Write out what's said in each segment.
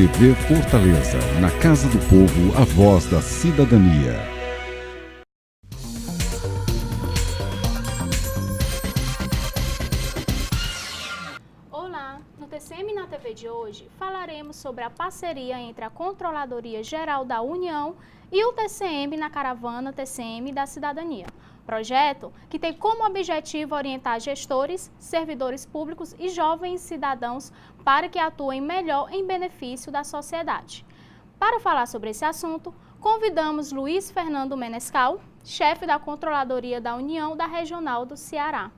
TV Fortaleza, na Casa do Povo, a voz da cidadania. Olá, no TCM na TV de hoje falaremos sobre a parceria entre a Controladoria Geral da União e o TCM na caravana TCM da Cidadania. Projeto que tem como objetivo orientar gestores, servidores públicos e jovens cidadãos para que atuem melhor em benefício da sociedade. Para falar sobre esse assunto, convidamos Luiz Fernando Menescal, chefe da Controladoria da União da Regional do Ceará.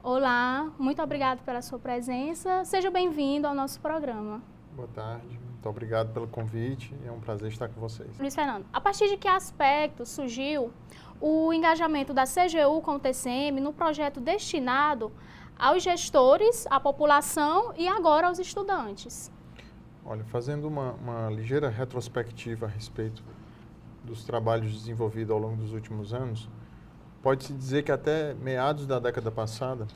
Olá, muito obrigado pela sua presença. Seja bem-vindo ao nosso programa. Boa tarde, muito obrigado pelo convite. É um prazer estar com vocês. Luiz Fernando, a partir de que aspecto surgiu o engajamento da CGU com o TCM no projeto destinado aos gestores, à população e agora aos estudantes? Olha, fazendo uma ligeira retrospectiva a respeito dos trabalhos desenvolvidos ao longo dos últimos anos, pode-se dizer que até meados da década passada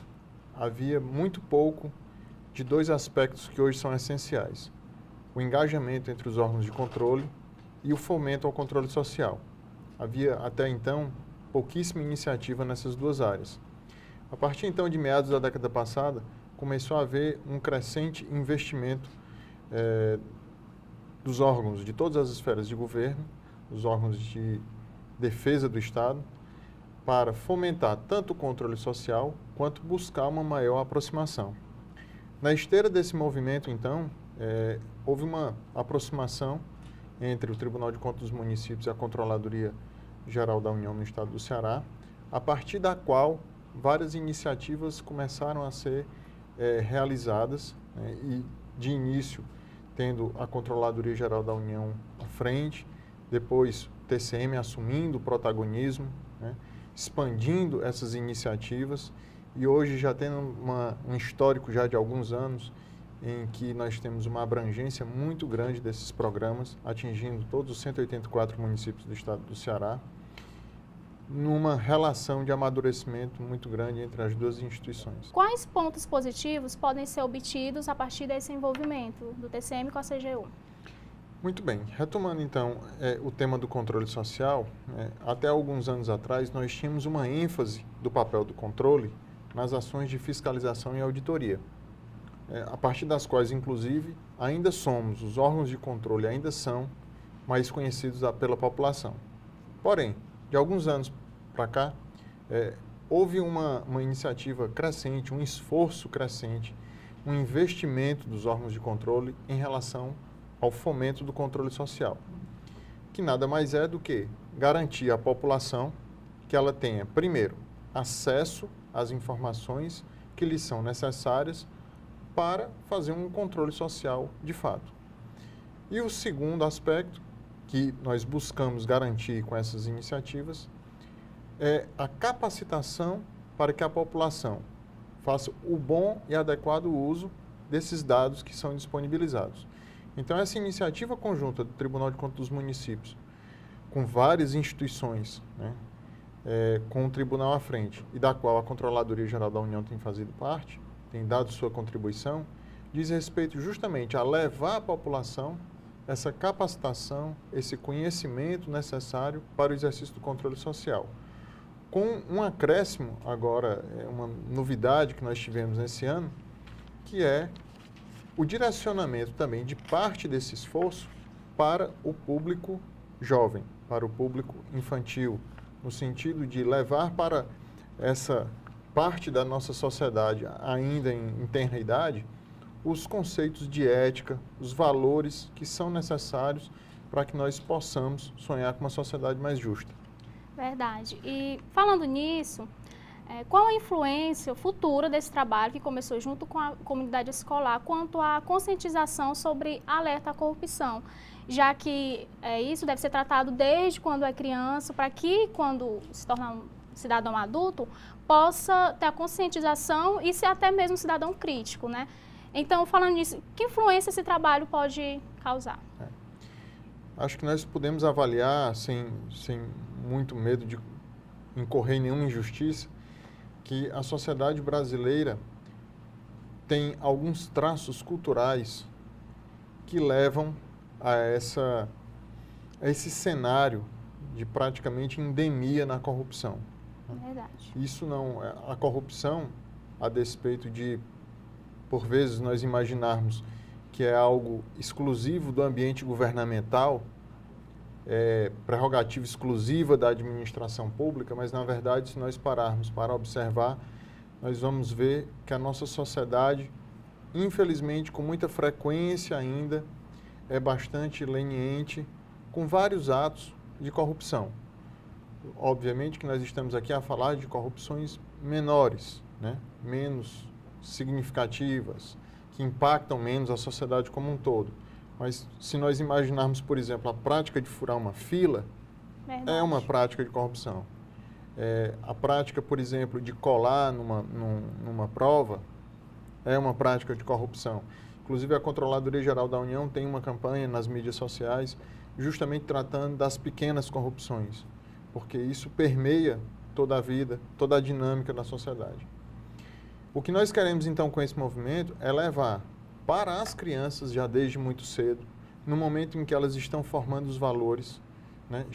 havia muito pouco de dois aspectos que hoje são essenciais: o engajamento entre os órgãos de controle e o fomento ao controle social. Havia até então pouquíssima iniciativa nessas duas áreas. A partir então de meados da década passada, começou a haver um crescente investimento dos órgãos de todas as esferas de governo, dos órgãos de defesa do Estado, para fomentar tanto o controle social quanto buscar uma maior aproximação. Na esteira desse movimento, então, houve uma aproximação entre o Tribunal de Contas dos Municípios e a Controladoria Geral da União no Estado do Ceará, a partir da qual várias iniciativas começaram a ser realizadas, né, e de início tendo a Controladoria Geral da União à frente, depois o TCM assumindo o protagonismo, né, expandindo essas iniciativas, e hoje já tendo um histórico já de alguns anos em que nós temos uma abrangência muito grande desses programas, atingindo todos os 184 municípios do estado do Ceará, numa relação de amadurecimento muito grande entre as duas instituições. Quais pontos positivos podem ser obtidos a partir desse envolvimento do TCM com a CGU? Muito bem, retomando então o tema do controle social, até alguns anos atrás nós tínhamos uma ênfase do papel do controle nas ações de fiscalização e auditoria, a partir das quais, inclusive, ainda somos, os órgãos de controle ainda são mais conhecidos pela população. Porém, de alguns anos para cá, houve uma iniciativa crescente, um esforço crescente, um investimento dos órgãos de controle em relação ao fomento do controle social, que nada mais é do que garantir à população que ela tenha, primeiro, acesso às informações que lhes são necessárias para fazer um controle social de fato. E o segundo aspecto que nós buscamos garantir com essas iniciativas é a capacitação para que a população faça o bom e adequado uso desses dados que são disponibilizados. Então, essa iniciativa conjunta do Tribunal de Contas dos Municípios, com várias instituições, né, com o tribunal à frente, e da qual a Controladoria Geral da União tem fazido parte, tem dado sua contribuição, diz respeito justamente a levar à população essa capacitação, esse conhecimento necessário para o exercício do controle social. Com um acréscimo agora, uma novidade que nós tivemos nesse ano, que é o direcionamento também de parte desse esforço para o público jovem, para o público infantil, no sentido de levar para essa parte da nossa sociedade ainda em tenra idade os conceitos de ética, os valores que são necessários para que nós possamos sonhar com uma sociedade mais justa. Verdade. E falando nisso, qual a influência futura desse trabalho que começou junto com a comunidade escolar quanto à conscientização sobre alerta à corrupção? Já que isso deve ser tratado desde quando é criança, para que quando se tornar um cidadão adulto, possa ter a conscientização e ser até mesmo um cidadão crítico, né? Então, falando nisso, que influência esse trabalho pode causar? Acho que nós podemos avaliar, sem muito medo de incorrer em nenhuma injustiça, que a sociedade brasileira tem alguns traços culturais que levam a esse cenário de praticamente endemia na corrupção. Verdade. Isso não, a corrupção, a despeito de, por vezes, nós imaginarmos que é algo exclusivo do ambiente governamental, prerrogativa exclusiva da administração pública, mas, na verdade, se nós pararmos para observar, nós vamos ver que a nossa sociedade, infelizmente, com muita frequência ainda, é bastante leniente com vários atos de corrupção. Obviamente que nós estamos aqui a falar de corrupções menores, né? Menos significativas, que impactam menos a sociedade como um todo. Mas se nós imaginarmos, por exemplo, a prática de furar uma fila, Verdade. é uma prática de corrupção. A prática, por exemplo, de colar numa prova, é uma prática de corrupção. Inclusive, a Controladoria Geral da União tem uma campanha nas mídias sociais justamente tratando das pequenas corrupções, porque isso permeia toda a vida, toda a dinâmica da sociedade. O que nós queremos, então, com esse movimento é levar para as crianças, já desde muito cedo, no momento em que elas estão formando os valores, né?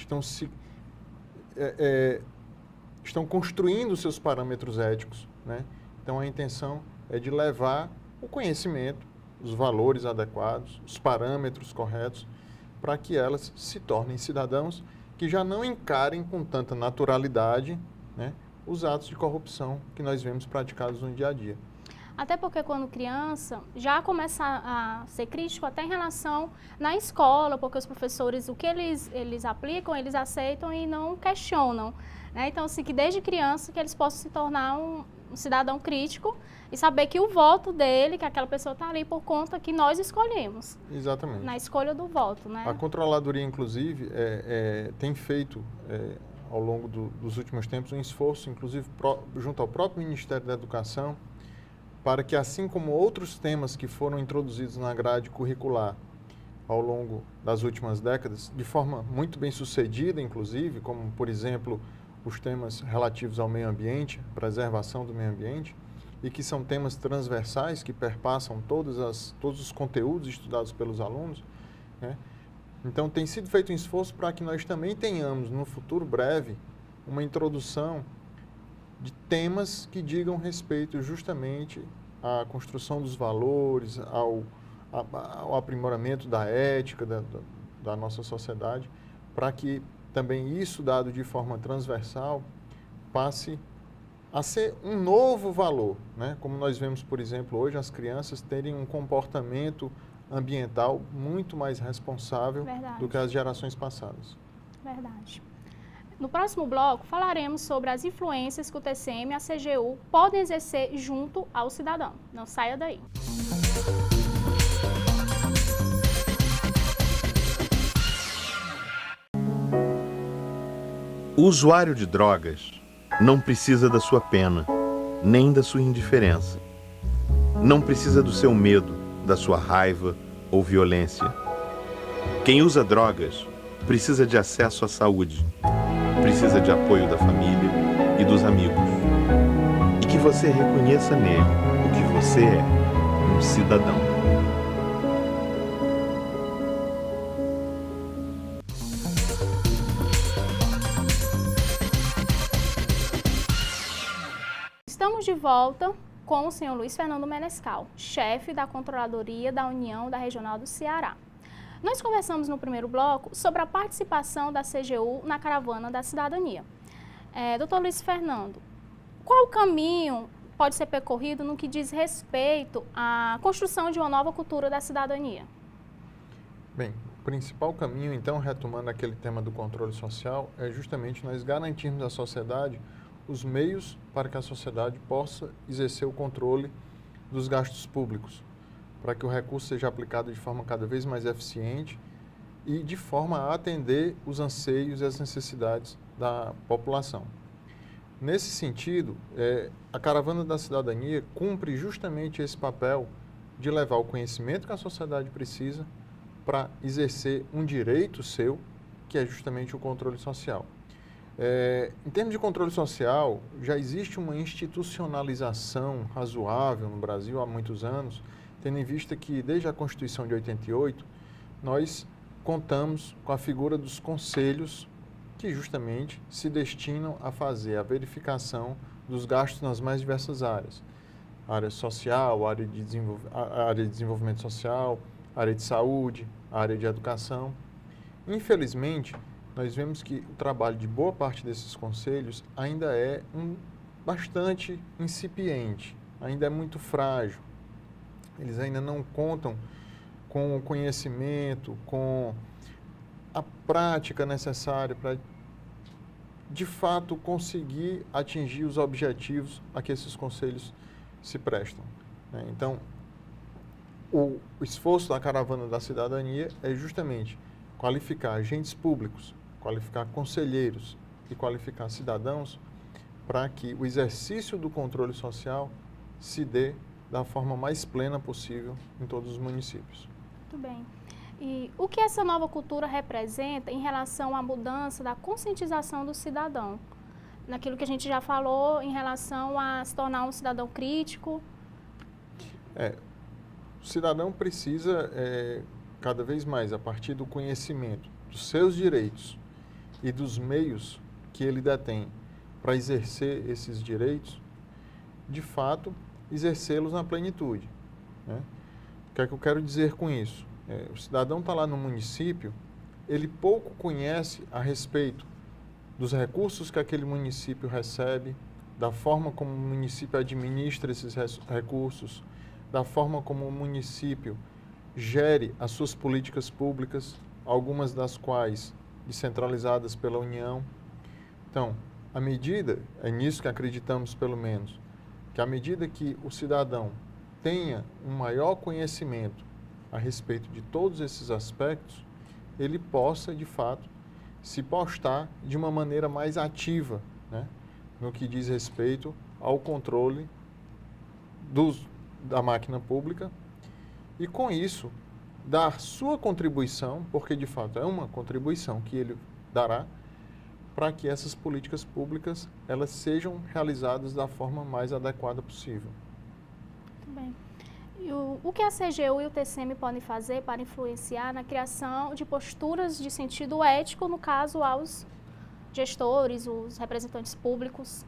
Estão construindo os seus parâmetros éticos, né? Então, a intenção é de levar o conhecimento, os valores adequados, os parâmetros corretos, para que elas se tornem cidadãos que já não encarem com tanta naturalidade, né, os atos de corrupção que nós vemos praticados no dia a dia. Até porque quando criança já começa a ser crítico até em relação na escola, porque os professores, o que eles aplicam, eles aceitam e não questionam, né? Então, assim, que desde criança que eles possam se tornar um cidadão crítico e saber que o voto dele, que aquela pessoa está ali por conta que nós escolhemos. Exatamente. Na escolha do voto, né? A Controladoria, inclusive, tem feito, ao longo dos últimos tempos, um esforço, inclusive, junto ao próprio Ministério da Educação, para que, assim como outros temas que foram introduzidos na grade curricular ao longo das últimas décadas, de forma muito bem sucedida, inclusive, como, por exemplo, os temas relativos ao meio ambiente, preservação do meio ambiente, e que são temas transversais que perpassam todos os conteúdos estudados pelos alunos, né? Então, tem sido feito um esforço para que nós também tenhamos, no futuro breve, uma introdução de temas que digam respeito justamente à construção dos valores, ao aprimoramento da ética da nossa sociedade, para que também isso, dado de forma transversal, passe a ser um novo valor, né? Como nós vemos, por exemplo, hoje as crianças terem um comportamento ambiental muito mais responsável Verdade. do que as gerações passadas. Verdade. No próximo bloco, falaremos sobre as influências que o TCM e a CGU podem exercer junto ao cidadão. Não saia daí. O usuário de drogas não precisa da sua pena, nem da sua indiferença. Não precisa do seu medo, da sua raiva ou violência. Quem usa drogas precisa de acesso à saúde, precisa de apoio da família e dos amigos. E que você reconheça nele o que você é, um cidadão. Estamos de volta com o senhor Luiz Fernando Menescal, chefe da Controladoria da União da Regional do Ceará. Nós conversamos no primeiro bloco sobre a participação da CGU na Caravana da Cidadania. Doutor Luiz Fernando, qual o caminho pode ser percorrido no que diz respeito à construção de uma nova cultura da cidadania? Bem, o principal caminho, então, retomando aquele tema do controle social, é justamente nós garantirmos à sociedade os meios para que a sociedade possa exercer o controle dos gastos públicos, para que o recurso seja aplicado de forma cada vez mais eficiente e de forma a atender os anseios e as necessidades da população. Nesse sentido, a Caravana da Cidadania cumpre justamente esse papel de levar o conhecimento que a sociedade precisa para exercer um direito seu, que é justamente o controle social. Em termos de controle social, já existe uma institucionalização razoável no Brasil há muitos anos, tendo em vista que, desde a Constituição de 88, nós contamos com a figura dos conselhos que justamente se destinam a fazer a verificação dos gastos nas mais diversas áreas. Área social, área de desenvolvimento social, área de saúde, área de educação. Infelizmente, nós vemos que o trabalho de boa parte desses conselhos ainda é bastante incipiente, ainda é muito frágil. Eles ainda não contam com o conhecimento, com a prática necessária para, de fato, conseguir atingir os objetivos a que esses conselhos se prestam. Então, o esforço da Caravana da Cidadania é justamente qualificar agentes públicos, qualificar conselheiros e qualificar cidadãos para que o exercício do controle social se dê da forma mais plena possível em todos os municípios. Muito bem. E o que essa nova cultura representa em relação à mudança da conscientização do cidadão? Naquilo que a gente já falou em relação a se tornar um cidadão crítico? O cidadão precisa, cada vez mais, a partir do conhecimento dos seus direitos e dos meios que ele detém para exercer esses direitos, de fato, exercê-los na plenitude. O que é que eu quero dizer com isso? O cidadão está lá no município, ele pouco conhece a respeito dos recursos que aquele município recebe, da forma como o município administra esses recursos, da forma como o município gere as suas políticas públicas, algumas das quais descentralizadas pela União. Então, à medida, é nisso que acreditamos pelo menos, que à medida que o cidadão tenha um maior conhecimento a respeito de todos esses aspectos, ele possa, de fato, se postar de uma maneira mais ativa, no que diz respeito ao controle da máquina pública e, com isso, dar sua contribuição, porque, de fato, é uma contribuição que ele dará para que essas políticas públicas elas sejam realizadas da forma mais adequada possível. Muito bem. E o que a CGU e o TCM podem fazer para influenciar na criação de posturas de sentido ético, no caso, aos gestores, os representantes públicos?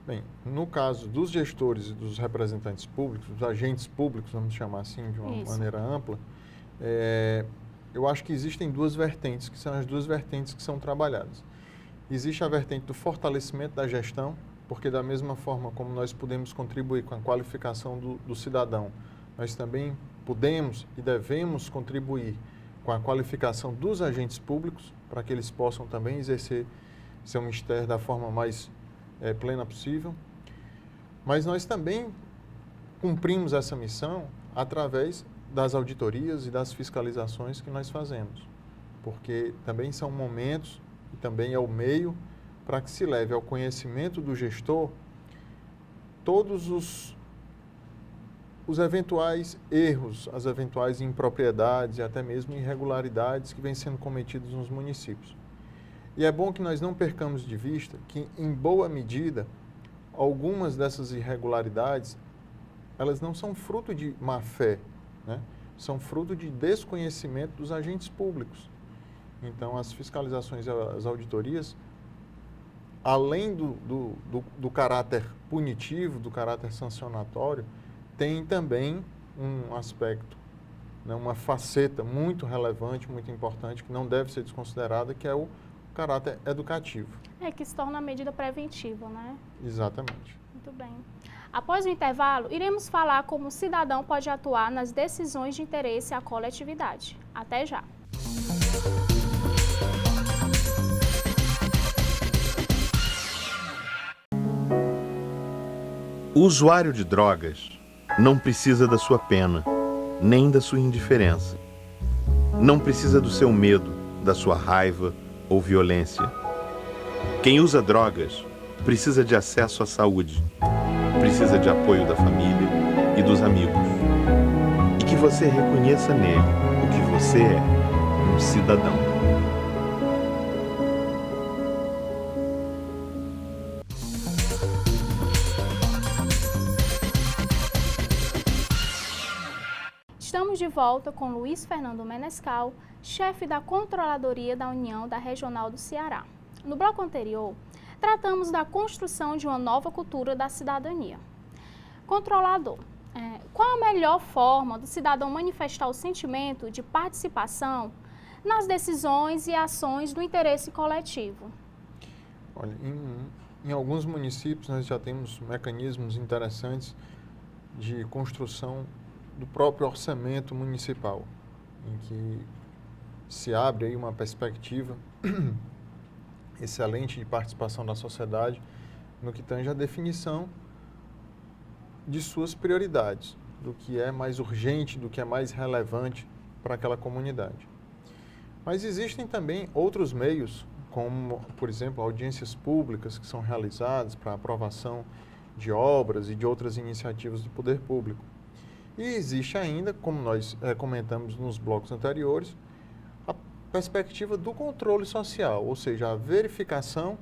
Bem, no caso dos gestores e dos representantes públicos, dos agentes públicos, vamos chamar assim de uma maneira ampla, eu acho que existem duas vertentes, que são as duas vertentes que são trabalhadas. Existe a vertente do fortalecimento da gestão, porque da mesma forma como nós podemos contribuir com a qualificação do cidadão, nós também podemos e devemos contribuir com a qualificação dos agentes públicos, para que eles possam também exercer seu ministério da forma mais plena possível. Mas nós também cumprimos essa missão através das auditorias e das fiscalizações que nós fazemos, porque também são momentos e também é o meio para que se leve ao conhecimento do gestor todos os eventuais erros, as eventuais impropriedades e até mesmo irregularidades que vêm sendo cometidos nos municípios. E é bom que nós não percamos de vista que, em boa medida, algumas dessas irregularidades, elas não são fruto de má fé, são fruto de desconhecimento dos agentes públicos. Então, as fiscalizações e as auditorias, além do caráter punitivo, do caráter sancionatório, tem também um aspecto, uma faceta muito relevante, muito importante, que não deve ser desconsiderada, que é o caráter educativo. Que se torna medida preventiva, Exatamente. Muito bem. Após o intervalo, iremos falar como o cidadão pode atuar nas decisões de interesse à coletividade. Até já! O usuário de drogas não precisa da sua pena, nem da sua indiferença. Não precisa do seu medo, da sua raiva ou violência. Quem usa drogas precisa de acesso à saúde, precisa de apoio da família e dos amigos. E que você reconheça nele o que você é, um cidadão. Estamos de volta com Luiz Fernando Menescal, chefe da Controladoria da União da Regional do Ceará. No bloco anterior, tratamos da construção de uma nova cultura da cidadania. Controlador, qual a melhor forma do cidadão manifestar o sentimento de participação nas decisões e ações do interesse coletivo? Olha, em alguns municípios nós já temos mecanismos interessantes de construção do próprio orçamento municipal, em que se abre aí uma perspectiva excelente de participação da sociedade no que tange a definição de suas prioridades, do que é mais urgente, do que é mais relevante para aquela comunidade. Mas existem também outros meios, como, por exemplo, audiências públicas que são realizadas para aprovação de obras e de outras iniciativas do poder público. E existe ainda, como nós comentamos nos blocos anteriores, a perspectiva do controle social, ou seja, a verificação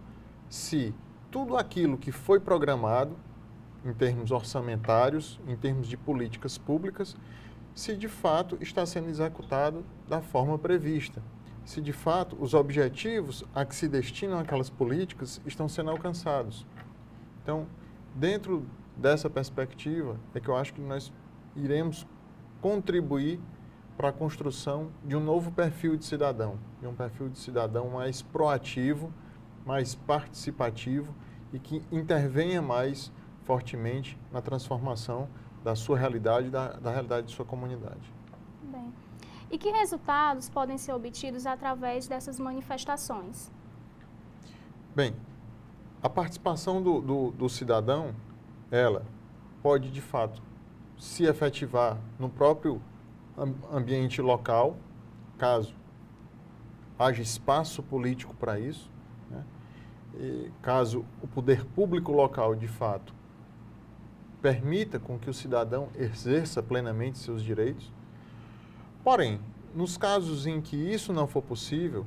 se tudo aquilo que foi programado, em termos orçamentários, em termos de políticas públicas, se de fato está sendo executado da forma prevista, se de fato os objetivos a que se destinam aquelas políticas estão sendo alcançados. Então, dentro dessa perspectiva, é que eu acho que nós iremos contribuir para a construção de um novo perfil de cidadão, de um perfil de cidadão mais proativo, mais participativo e que intervenha mais fortemente na transformação da sua realidade, da realidade de sua comunidade. Bem, e que resultados podem ser obtidos através dessas manifestações? Bem, a participação do cidadão, ela pode, de fato, se efetivar no próprio ambiente local, caso haja espaço político para isso, né? E caso o poder público local, de fato, permita com que o cidadão exerça plenamente seus direitos. Porém, nos casos em que isso não for possível,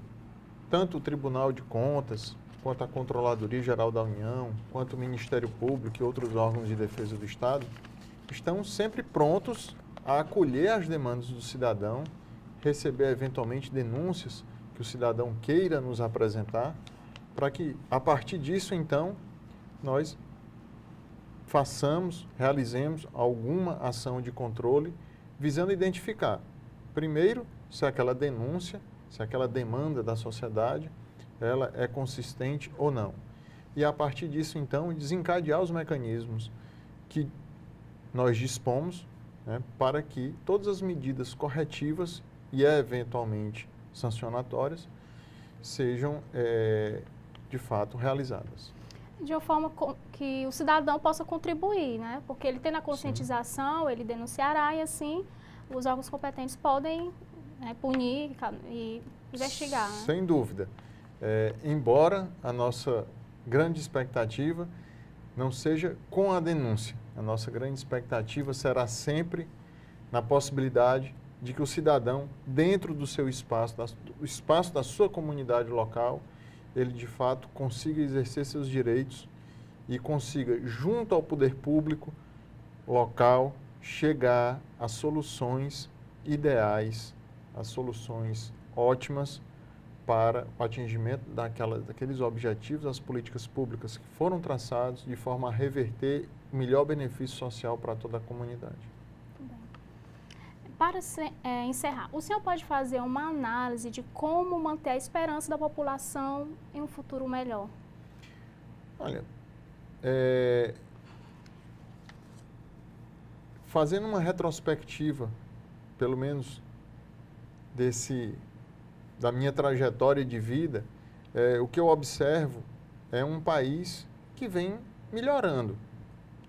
tanto o Tribunal de Contas, quanto a Controladoria Geral da União, quanto o Ministério Público e outros órgãos de defesa do Estado, estão sempre prontos a acolher as demandas do cidadão, receber eventualmente denúncias que o cidadão queira nos apresentar, para que, a partir disso, então, nós realizemos alguma ação de controle visando identificar, primeiro, se aquela denúncia, se aquela demanda da sociedade, ela é consistente ou não. E a partir disso, então, desencadear os mecanismos que nós dispomos, né, para que todas as medidas corretivas e eventualmente sancionatórias sejam, de fato, realizadas. De uma forma que o cidadão possa contribuir, né? Porque ele tendo a conscientização, ele denunciará e assim os órgãos competentes podem punir e investigar. Né? Sem dúvida. Embora a nossa grande expectativa não seja com a denúncia, a nossa grande expectativa será sempre na possibilidade de que o cidadão, dentro do seu espaço, do espaço da sua comunidade local, ele de fato consiga exercer seus direitos e consiga, junto ao poder público local, chegar a soluções ideais, a soluções ótimas para o atingimento daqueles objetivos, das políticas públicas que foram traçados de forma a reverter o melhor benefício social para toda a comunidade. Para encerrar, o senhor pode fazer uma análise de como manter a esperança da população em um futuro melhor? Olha, fazendo uma retrospectiva, pelo menos da minha trajetória de vida, o que eu observo é um país que vem melhorando.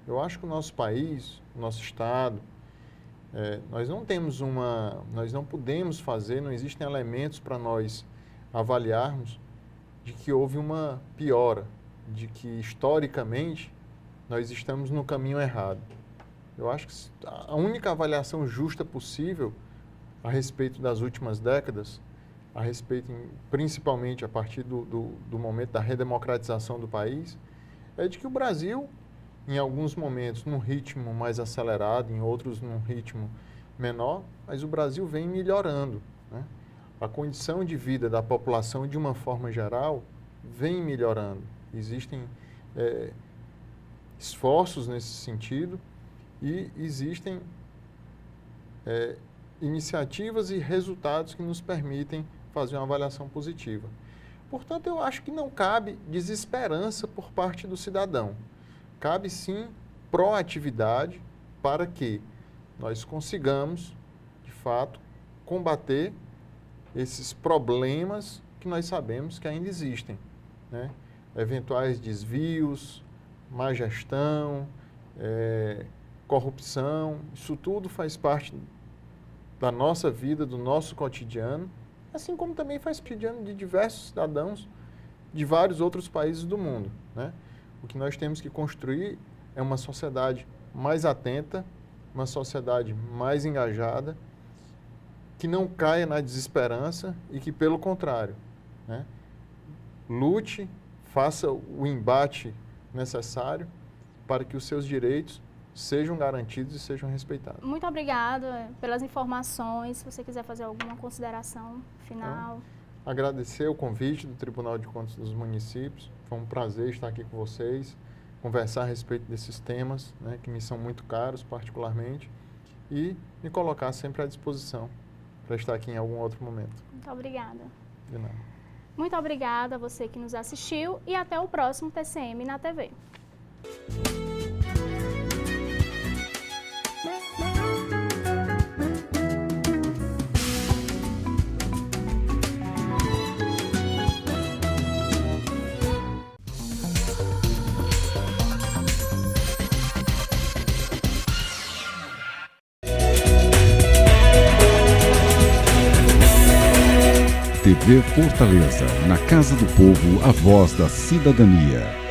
Eu acho que o nosso país, o nosso estado, nós não podemos fazer, não existem elementos para nós avaliarmos de que houve uma piora, de que historicamente nós estamos no caminho errado. Eu acho que a única avaliação justa possível a respeito das últimas décadas, principalmente a partir do momento da redemocratização do país, é de que o Brasil, em alguns momentos, num ritmo mais acelerado, em outros num ritmo menor, mas o Brasil vem melhorando, né? A condição de vida da população, de uma forma geral, vem melhorando. Existem esforços nesse sentido e existem iniciativas e resultados que nos permitem fazer uma avaliação positiva. Portanto, eu acho que não cabe desesperança por parte do cidadão. Cabe sim proatividade para que nós consigamos, de fato, combater esses problemas que nós sabemos que ainda existem, né? Eventuais desvios, má gestão, corrupção, isso tudo faz parte da nossa vida, do nosso cotidiano, assim como também faz cotidiano de diversos cidadãos de vários outros países do mundo, né? O que nós temos que construir é uma sociedade mais atenta, uma sociedade mais engajada, que não caia na desesperança e que, pelo contrário, né, lute, faça o embate necessário para que os seus direitos sejam garantidos e sejam respeitados. Muito obrigada pelas informações. Se você quiser fazer alguma consideração final. Então, agradecer o convite do Tribunal de Contas dos Municípios. Foi um prazer estar aqui com vocês, conversar a respeito desses temas, né, que me são muito caros particularmente, e me colocar sempre à disposição para estar aqui em algum outro momento. Muito obrigada. De nada. Muito obrigada a você que nos assistiu e até o próximo TCM na TV. TV Fortaleza, na Casa do Povo, a voz da cidadania.